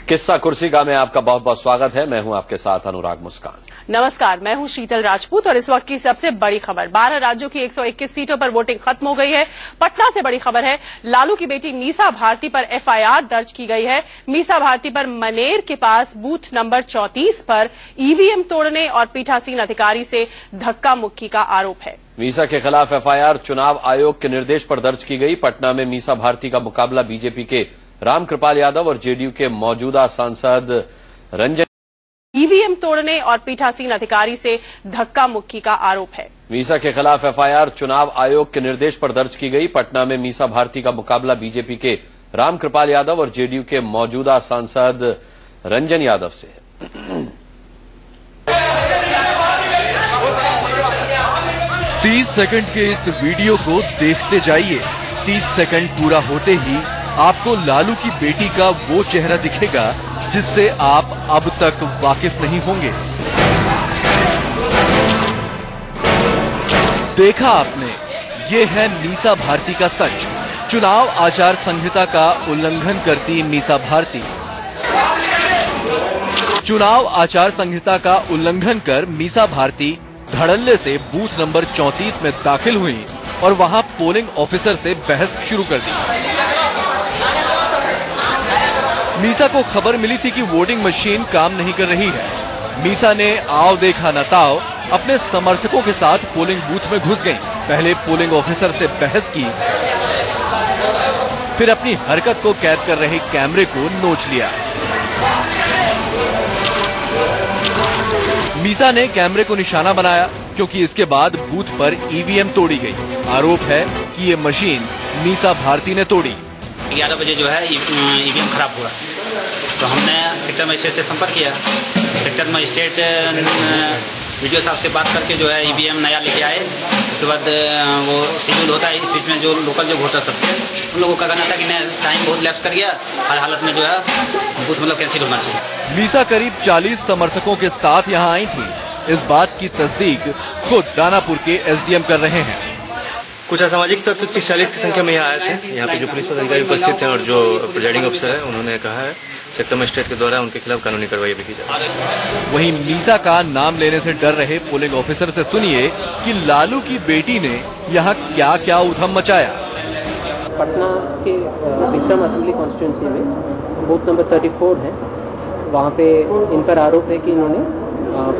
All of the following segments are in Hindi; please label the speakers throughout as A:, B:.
A: किस्सा कुर्सी का में आपका बहुत बहुत स्वागत है। मैं हूं आपके साथ अनुराग मुस्कान।
B: नमस्कार, मैं हूं शीतल राजपूत और इस वक्त की सबसे बड़ी खबर 12 राज्यों की 121 सीटों पर वोटिंग खत्म हो गई है। पटना से बड़ी खबर है, लालू की बेटी मीसा भारती पर एफआईआर दर्ज की गई है। मीसा भारती पर मनेर के पास बूथ नंबर 34 पर ईवीएम तोड़ने और पीठासीन अधिकारी से धक्का मुक्की का आरोप है।
A: मीसा के खिलाफ एफआईआर चुनाव आयोग के निर्देश पर दर्ज की गई। पटना में मीसा भारती का मुकाबला बीजेपी के रामकृपाल यादव और जेडीयू के मौजूदा सांसद रंजन
B: ईवीएम तोड़ने और पीठासीन अधिकारी से धक्का मुक्की का आरोप है।
A: मीसा के खिलाफ एफआईआर चुनाव आयोग के निर्देश पर दर्ज की गई। पटना में मीसा भारती का मुकाबला बीजेपी के रामकृपाल यादव और जेडीयू के मौजूदा सांसद रंजन यादव से है।
C: 30 सेकंड के इस वीडियो को देखते जाइए। 30 सेकंड पूरा होते ही आपको लालू की बेटी का वो चेहरा दिखेगा जिससे आप अब तक वाकिफ नहीं होंगे। देखा आपने, ये है मीसा भारती का सच। चुनाव आचार संहिता का उल्लंघन करती मीसा भारती। चुनाव आचार संहिता का उल्लंघन कर मीसा भारती धड़ल्ले से बूथ नंबर 34 में दाखिल हुई और वहां पोलिंग ऑफिसर से बहस शुरू कर दी। मीसा को खबर मिली थी कि वोटिंग मशीन काम नहीं कर रही है। मीसा ने आओ देखा न ताओ अपने समर्थकों के साथ पोलिंग बूथ में घुस गईं। पहले पोलिंग ऑफिसर से बहस की, फिर अपनी हरकत को कैद कर रहे कैमरे को नोच लिया। मीसा ने कैमरे को निशाना बनाया क्योंकि इसके बाद बूथ पर ईवीएम तोड़ी गई। आरोप है कि ये मशीन मीसा भारती ने तोड़ी।
D: 11 बजे जो है ईवीएम खराब हुआ, तो हमने सेक्टर मजिस्ट्रेट से संपर्क किया। सेक्टर मजिस्ट्रेट वीडियो साहब से बात करके जो है ईवीएम नया लेके आए। उसके बाद वो शेड्यूल होता है, इस बीच में जो लोकल जो वोटर सब थे उन लोगों का कहना था कि नहीं, टाइम बहुत लैप्स कर गया, हर हालत में जो है बूथ मतलब कैंसिल होना चाहिए।
C: मीसा करीब 40 समर्थकों के साथ यहाँ आई थी। इस बात की तस्दीक खुद दानापुर के एसडीएम कर रहे हैं।
E: कुछ असामाजिक तत्व 30-40 की संख्या में यहाँ आए थे। यहाँ पे जो पुलिस पदाधिकारी उपस्थित हैं और जो प्रिजाइडिंग अफसर है, उन्होंने कहा है सेक्टर मजिस्ट्रेट के द्वारा उनके खिलाफ कानूनी कार्रवाई भी की जाए।
C: वहीं मीसा का नाम लेने से डर रहे पोलिंग ऑफिसर से सुनिए कि लालू की बेटी ने यहाँ क्या क्या उधम मचाया।
F: पटना के विक्रम असेंबली कॉन्स्टिट्यूंसी में बूथ नंबर 34 है, वहाँ पे इन पर आरोप है कि इन्होंने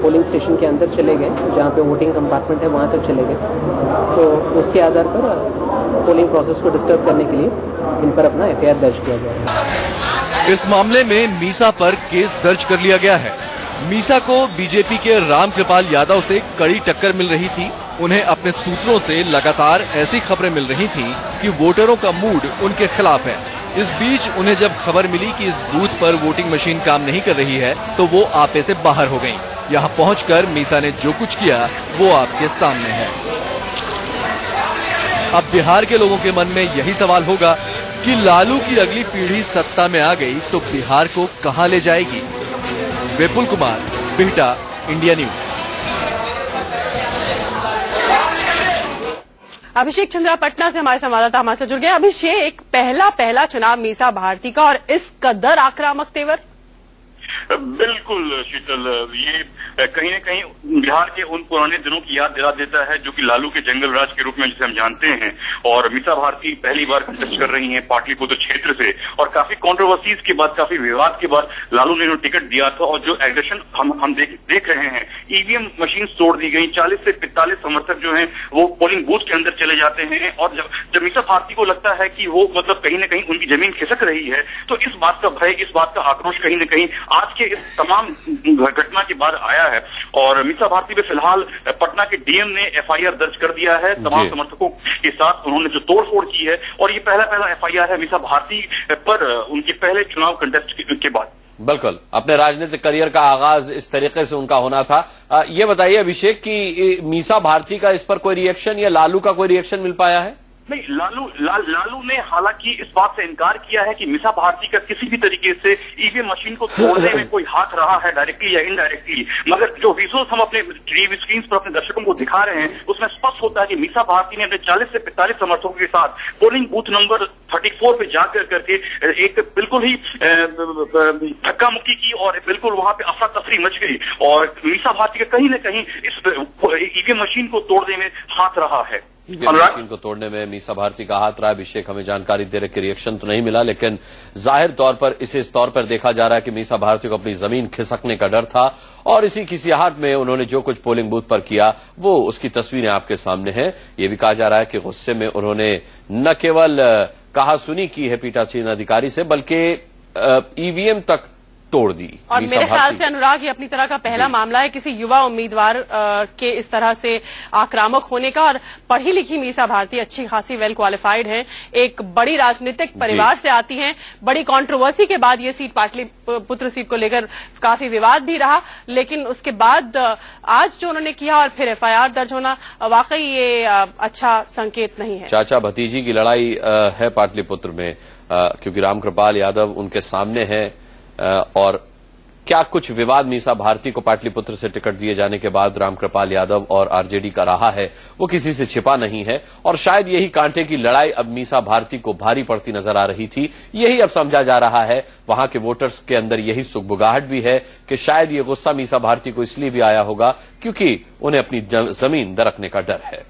F: पोलिंग स्टेशन के अंदर चले गए, जहाँ पे वोटिंग कंपार्टमेंट है वहाँ तक चले गए। तो उसके आधार पर पोलिंग प्रोसेस को डिस्टर्ब करने के लिए इन पर अपना एफआईआर दर्ज किया गया है।
C: इस मामले में मीसा पर केस दर्ज कर लिया गया है। मीसा को बीजेपी के रामकृपाल यादव से कड़ी टक्कर मिल रही थी। उन्हें अपने सूत्रों से लगातार ऐसी खबरें मिल रही थी कि वोटरों का मूड उनके खिलाफ है। इस बीच उन्हें जब खबर मिली कि इस बूथ पर वोटिंग मशीन काम नहीं कर रही है तो वो आपे से बाहर हो गईं। यहाँ पहुंचकर मीसा ने जो कुछ किया वो आपके सामने है। अब बिहार के लोगों के मन में यही सवाल होगा कि लालू की अगली पीढ़ी सत्ता में आ गई तो बिहार को कहां ले जाएगी। Vipul Kumar, Bihta, India news.
B: अभिषेक चंद्रा पटना से हमारे संवाददाता हमारे से जुड़ गए। अभिषेक, पहला चुनाव मीसा भारती का और इस कदर आक्रामक तेवर।
G: बिल्कुल शीतल, ये कहीं न कहीं बिहार के उन पुराने दिनों की याद दिला देता है जो कि लालू के जंगल राज के रूप में जिसे हम जानते हैं। और मीसा भारती पहली बार कंटेस्ट कर रही हैं पाटलिपुत्र क्षेत्र से और काफी कंट्रोवर्सीज के बाद, काफी विवाद के बाद लालू ने उन्हें टिकट दिया था। और जो एग्रेशन हम देख रहे हैं, ईवीएम मशीन तोड़ दी गई। 40 से 45 समर्थक जो हैं वो पोलिंग बूथ के अंदर चले जाते हैं। और जब मीसा भारती को लगता है कि वो मतलब कहीं न कहीं उनकी जमीन खिसक रही है, तो इस बात का भय, इस बात का आक्रोश कहीं न कहीं आज के इस तमाम घटना के बाद आया है। और मीसा भारती पे फिलहाल पटना के डीएम ने एफआईआर दर्ज कर दिया है तमाम समर्थकों के साथ। उन्होंने जो तोड़फोड़ की है और ये पहला एफआईआर है मीसा भारती पर उनके पहले चुनाव कंटेस्ट के बाद।
A: बिल्कुल, अपने राजनीतिक करियर का आगाज इस तरीके से उनका होना था। ये बताइए अभिषेक कि मीसा भारती का इस पर कोई रिएक्शन या लालू का कोई रिएक्शन मिल पाया है?
G: नहीं, लालू ने हालांकि इस बात से इनकार किया है कि मीसा भारती का किसी भी तरीके से ईवीएम मशीन को तोड़ने में कोई हाथ रहा है डायरेक्टली या इनडायरेक्टली। मगर जो विजुअल्स हम अपने टीवी स्क्रीन पर अपने दर्शकों को दिखा रहे हैं उसमें स्पष्ट होता है कि मीसा भारती ने अपने 40 से 45 समर्थकों के साथ पोलिंग बूथ नंबर 34 पे जाकर करके एक बिल्कुल ही धक्का मुक्की की और बिल्कुल वहां पे अफरा तफरी मच गई और मीसा भारती का कहीं न कहीं इस ईवीएम मशीन को तोड़ने में हाथ रहा है।
A: ईवीएम मशीन को तोड़ने में मीसा भारती का हाथ रहा। अभिषेक हमें जानकारी दे रहे कि रिएक्शन तो नहीं मिला, लेकिन जाहिर तौर पर इसे इस तौर पर देखा जा रहा है कि मीसा भारती को अपनी जमीन खिसकने का डर था और इसी खिसियाहट में उन्होंने जो कुछ पोलिंग बूथ पर किया वो उसकी तस्वीरें आपके सामने हैं। ये भी कहा जा रहा है कि गुस्से में उन्होंने न केवल कहा सुनी की है पीठासीन अधिकारी से बल्कि ईवीएम तक तोड़ दी।
B: और मेरे ख्याल से अनुराग ये अपनी तरह का पहला मामला है किसी युवा उम्मीदवार के इस तरह से आक्रामक होने का। और पढ़ी लिखी मीसा भारती अच्छी खासी वेल क्वालिफाइड हैं, एक बड़ी राजनीतिक परिवार से आती हैं। बड़ी कंट्रोवर्सी के बाद ये सीट पाटलिपुत्र सीट को लेकर काफी विवाद भी रहा, लेकिन उसके बाद आज जो उन्होंने किया और फिर एफआईआर दर्ज होना वाकई ये अच्छा संकेत नहीं है।
A: चाचा भतीजी की लड़ाई है पाटलिपुत्र में क्योंकि रामकृपाल यादव उनके सामने है और क्या कुछ विवाद मीसा भारती को पाटलिपुत्र से टिकट दिए जाने के बाद रामकृपाल यादव और आरजेडी का रहा है वो किसी से छिपा नहीं है और शायद यही कांटे की लड़ाई अब मीसा भारती को भारी पड़ती नजर आ रही थी। यही अब समझा जा रहा है, वहां के वोटर्स के अंदर यही सुगबुगाहट भी है कि शायद ये गुस्सा मीसा भारती को इसलिए भी आया होगा क्योंकि उन्हें अपनी जमीन दरकने का डर है।